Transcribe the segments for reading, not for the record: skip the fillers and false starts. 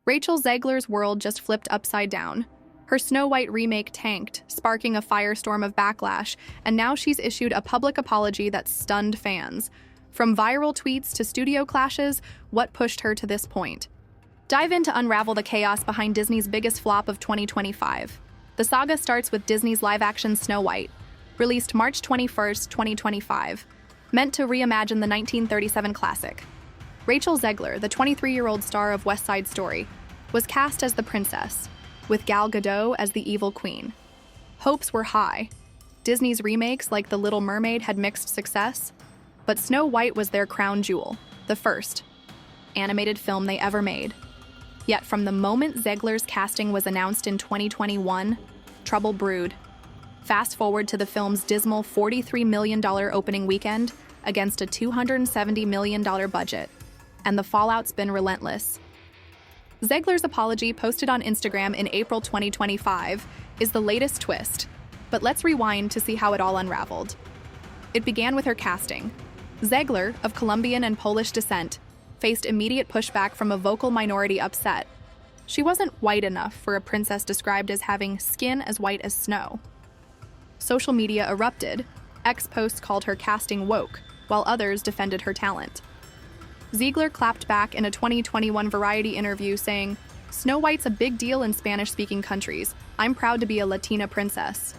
Rachel Zegler's world just flipped upside down. Her Snow White remake tanked, sparking a firestorm of backlash, and now she's issued a public apology that stunned fans. From viral tweets to studio clashes, what pushed her to this point? Dive in to unravel the chaos behind Disney's biggest flop of 2025. The saga starts with Disney's live-action Snow White, released March 21, 2025, meant to reimagine the 1937 classic. Rachel Zegler, the 23-year-old star of West Side Story, was cast as the princess, with Gal Gadot as the evil queen. Hopes were high. Disney's remakes like The Little Mermaid had mixed success, but Snow White was their crown jewel, the first animated film they ever made. Yet from the moment Zegler's casting was announced in 2021, trouble brewed. Fast forward to the film's dismal $43 million opening weekend against a $270 million budget, and the fallout's been relentless. Zegler's apology, posted on Instagram in April 2025, is the latest twist, but let's rewind to see how it all unraveled. It began with her casting. Zegler, of Colombian and Polish descent, faced immediate pushback from a vocal minority upset. She wasn't white enough for a princess described as having skin as white as snow. Social media erupted. Posts called her casting woke, while others defended her talent. Zegler clapped back in a 2021 Variety interview saying, "Snow White's a big deal in Spanish-speaking countries. I'm proud to be a Latina princess."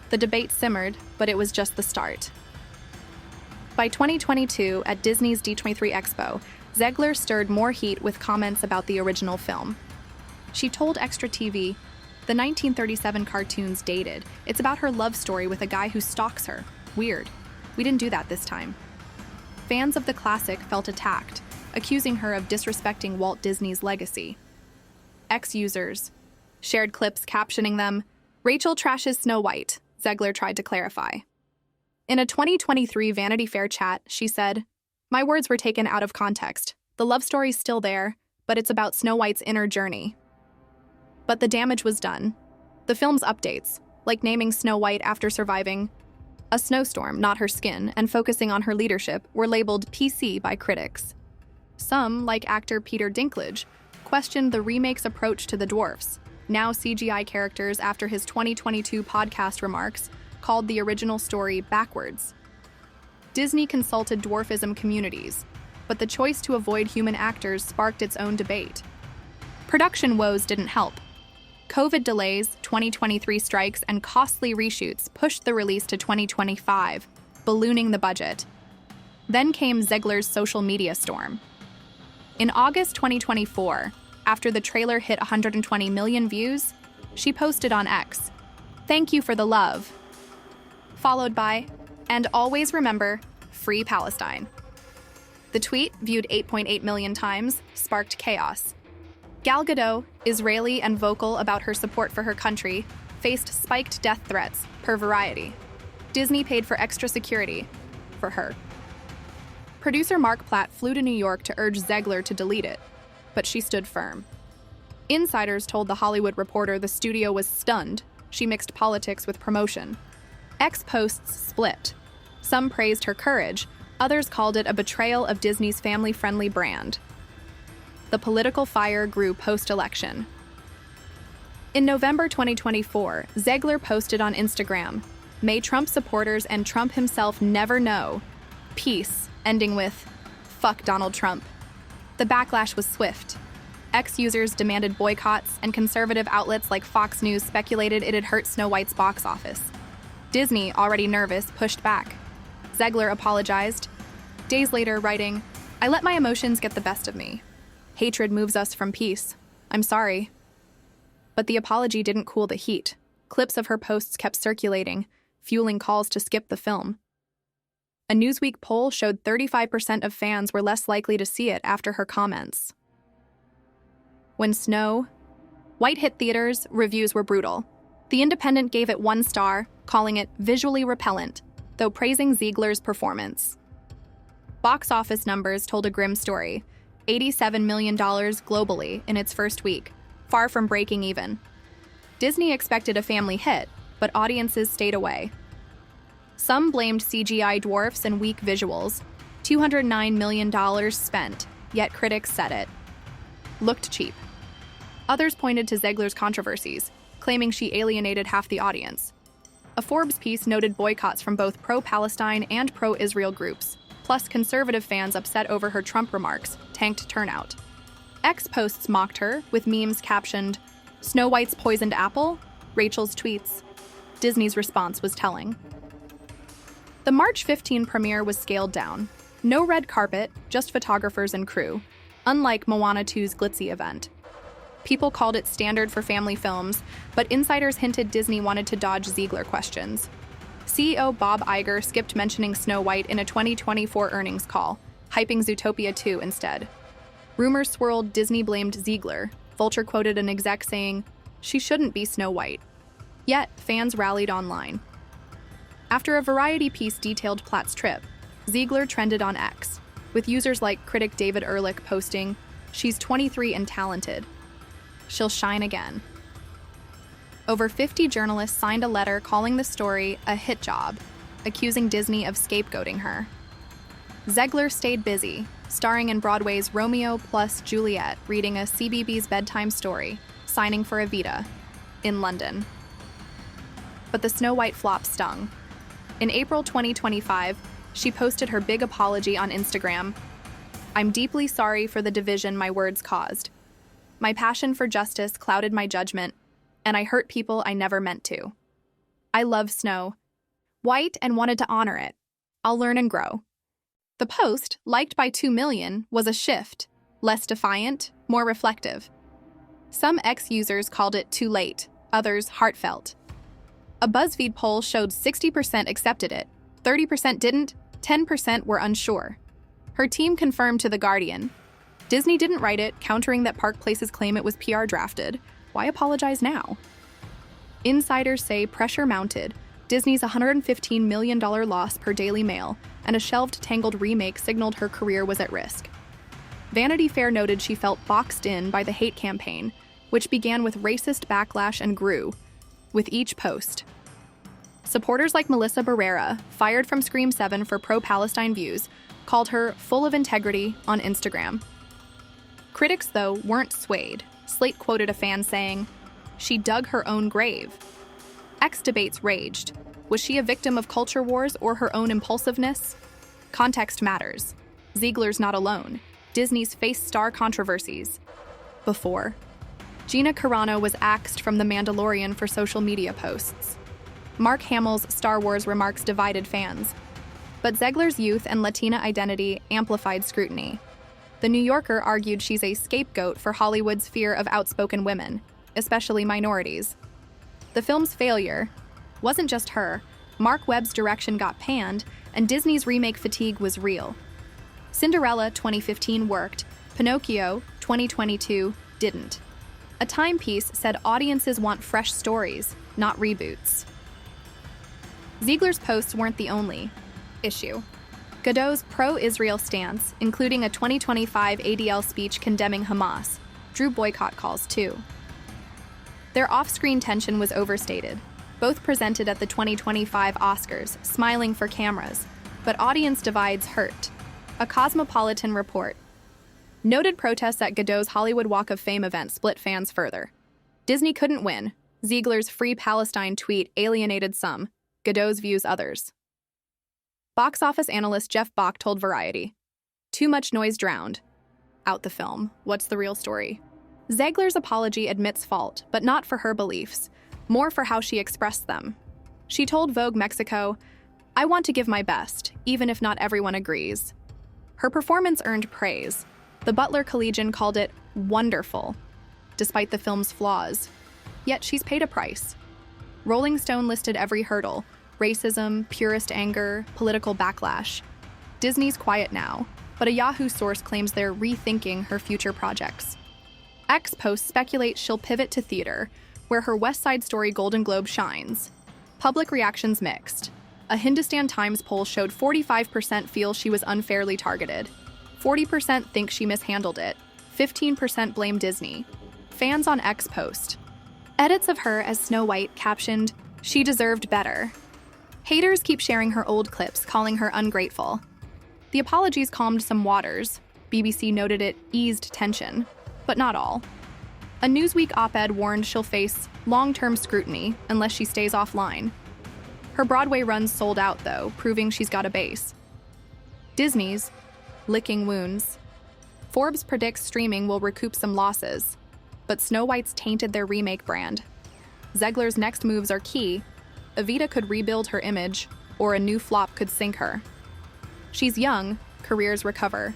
The debate simmered, but it was just the start. By 2022, at Disney's D23 Expo, Zegler stirred more heat with comments about the original film. She told Extra TV, "The 1937 cartoon's dated. It's about her love story with a guy who stalks her. Weird. We didn't do that this time." Fans of the classic felt attacked, accusing her of disrespecting Walt Disney's legacy. Users shared clips captioning them, "Rachel trashes Snow White," Zegler tried to clarify. In a 2023 Vanity Fair chat, she said, "My words were taken out of context. The love story's still there, but it's about Snow White's inner journey." But the damage was done. The film's updates, like naming Snow White after surviving a snowstorm, not her skin, and focusing on her leadership, were labeled PC by critics. Some, like actor Peter Dinklage, questioned the remake's approach to the dwarfs, now CGI characters, after his 2022 podcast remarks called the original story backwards. Disney consulted dwarfism communities, but the choice to avoid human actors sparked its own debate. Production woes didn't help. COVID delays, 2023 strikes, and costly reshoots pushed the release to 2025, ballooning the budget. Then came Zegler's social media storm. In August 2024, after the trailer hit 120 million views, she posted on X, "Thank you for the love," followed by, "And always remember, free Palestine." The tweet, viewed 8.8 million times, sparked chaos. Gal Gadot, Israeli and vocal about her support for her country, faced spiked death threats, per Variety. Disney paid for extra security for her. Producer Mark Platt flew to New York to urge Zegler to delete it, but she stood firm. Insiders told The Hollywood Reporter the studio was stunned. She mixed politics with promotion. Posts split. Some praised her courage, others called it a betrayal of Disney's family-friendly brand. The political fire grew post-election. In November 2024, Zegler posted on Instagram, "May Trump supporters and Trump himself never know. Peace," ending with, "Fuck Donald Trump." The backlash was swift. Users demanded boycotts, and conservative outlets like Fox News speculated it'd hurt Snow White's box office. Disney, already nervous, pushed back. Zegler apologized, days later writing, "I let my emotions get the best of me. Hatred moves us from peace. I'm sorry." But the apology didn't cool the heat. Clips of her posts kept circulating, fueling calls to skip the film. A Newsweek poll showed 35% of fans were less likely to see it after her comments. When Snow White hit theaters, reviews were brutal. The Independent gave it 1 star, calling it visually repellent, though praising Zegler's performance. Box office numbers told a grim story. $87 million globally in its first week, far from breaking even. Disney expected a family hit, but audiences stayed away. Some blamed CGI dwarfs and weak visuals. $209 million spent, yet critics said it looked cheap. Others pointed to Zegler's controversies, claiming she alienated half the audience. A Forbes piece noted boycotts from both pro-Palestine and pro-Israel groups, plus conservative fans upset over her Trump remarks tanked turnout. X posts mocked her, with memes captioned, "Snow White's poisoned apple?" Rachel's tweets. Disney's response was telling. The March 15 premiere was scaled down. No red carpet, just photographers and crew, unlike Moana 2's glitzy event. People called it standard for family films, but insiders hinted Disney wanted to dodge Zegler questions. CEO Bob Iger skipped mentioning Snow White in a 2024 earnings call, hyping Zootopia 2 instead. Rumors swirled Disney blamed Zegler. Vulture quoted an exec saying, "She shouldn't be Snow White." Yet, fans rallied online. After a Variety piece detailed Platt's trip, Zegler trended on X, with users like critic David Ehrlich posting, "She's 23 and talented. She'll shine again." Over 50 journalists signed a letter calling the story a hit job, accusing Disney of scapegoating her. Zegler stayed busy, starring in Broadway's Romeo plus Juliet, reading a CBeebies bedtime story, signing for Evita, in London. But the Snow White flop stung. In April 2025, she posted her big apology on Instagram. "I'm deeply sorry for the division my words caused. My passion for justice clouded my judgment, and I hurt people I never meant to. I love Snow White and wanted to honor it. I'll learn and grow." The post, liked by 2 million, was a shift, less defiant, more reflective. Some X-users called it too late, others heartfelt. A BuzzFeed poll showed 60% accepted it, 30% didn't, 10% were unsure. Her team confirmed to The Guardian, "Disney didn't write it, countering that Park Place's claim it was PR drafted. Why apologize now?" Insiders say pressure mounted, Disney's $115 million loss per Daily Mail, and a shelved Tangled remake signaled her career was at risk. Vanity Fair noted she felt boxed in by the hate campaign, which began with racist backlash and grew with each post. Supporters like Melissa Barrera, fired from Scream 7 for pro-Palestine views, called her full of integrity on Instagram. Critics, though, weren't swayed. Slate quoted a fan saying, "She dug her own grave." X debates raged. Was she a victim of culture wars or her own impulsiveness? Context matters. Zegler's not alone. Disney's faced star controversies before. Gina Carano was axed from The Mandalorian for social media posts. Mark Hamill's Star Wars remarks divided fans. But Zegler's youth and Latina identity amplified scrutiny. The New Yorker argued she's a scapegoat for Hollywood's fear of outspoken women, especially minorities. The film's failure wasn't just her. Mark Webb's direction got panned, and Disney's remake fatigue was real. Cinderella 2015 worked, Pinocchio 2022 didn't. A timepiece said audiences want fresh stories, not reboots. Zegler's posts weren't the only issue. Godot's pro-Israel stance, including a 2025 ADL speech condemning Hamas, drew boycott calls too. Their off-screen tension was overstated, both presented at the 2025 Oscars, smiling for cameras, but audience divides hurt. A Cosmopolitan report noted protests at Godot's Hollywood Walk of Fame event split fans further. Disney couldn't win. Zegler's Free Palestine tweet alienated some, Godot's views others. Box office analyst Jeff Bach told Variety, "Too much noise drowned out the film. What's the real story?" Zegler's apology admits fault, but not for her beliefs, more for how she expressed them. She told Vogue Mexico, "I want to give my best, even if not everyone agrees." Her performance earned praise. The Butler Collegian called it wonderful, despite the film's flaws. Yet she's paid a price. Rolling Stone listed every hurdle: racism, purist anger, political backlash. Disney's quiet now, but a Yahoo source claims they're rethinking her future projects. X posts speculate she'll pivot to theater, where her West Side Story Golden Globe shines. Public reactions mixed. A Hindustan Times poll showed 45% feel she was unfairly targeted. 40% think she mishandled it. 15% blame Disney. Fans on X post edits of her as Snow White captioned, "She deserved better." Haters keep sharing her old clips, calling her ungrateful. The apologies calmed some waters. BBC noted it eased tension, but not all. A Newsweek op-ed warned she'll face long-term scrutiny unless she stays offline. Her Broadway run's sold out, though, proving she's got a base. Disney's licking wounds. Forbes predicts streaming will recoup some losses, but Snow White's tainted their remake brand. Zegler's next moves are key. Evita could rebuild her image, or a new flop could sink her. She's young, careers recover.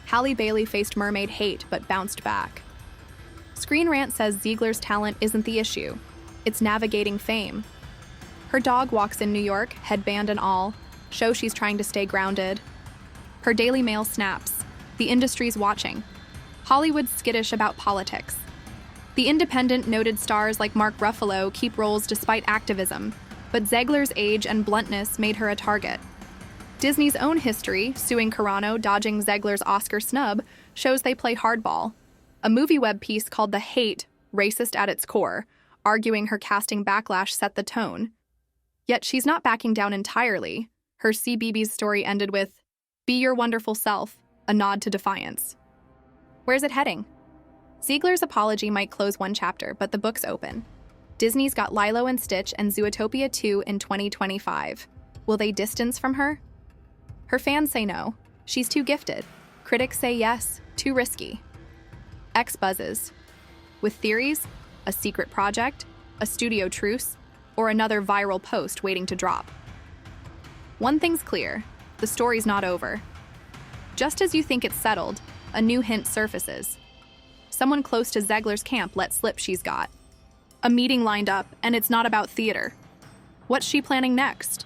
Halle Bailey faced mermaid hate but bounced back. Screen Rant says Zegler's talent isn't the issue. It's navigating fame. Her dog walks in New York, headband and all, show she's trying to stay grounded. Her Daily Mail snaps. The industry's watching. Hollywood's skittish about politics. The Independent noted stars like Mark Ruffalo keep roles despite activism, but Zegler's age and bluntness made her a target. Disney's own history, suing Carano, dodging Zegler's Oscar snub, shows they play hardball. A MovieWeb piece called The Hate, racist at its core, arguing her casting backlash set the tone. Yet she's not backing down entirely. Her CBeebies story ended with, "Be your wonderful self," a nod to defiance. Where's it heading? Zegler's apology might close one chapter, but the book's open. Disney's got Lilo and Stitch and Zootopia 2 in 2025. Will they distance from her? Her fans say no. She's too gifted. Critics say yes, too risky. X buzzes. With theories, a secret project, a studio truce, or another viral post waiting to drop. One thing's clear, the story's not over. Just as you think it's settled, a new hint surfaces. Someone close to Zegler's camp let slip she's got a meeting lined up, and it's not about theater. What's she planning next?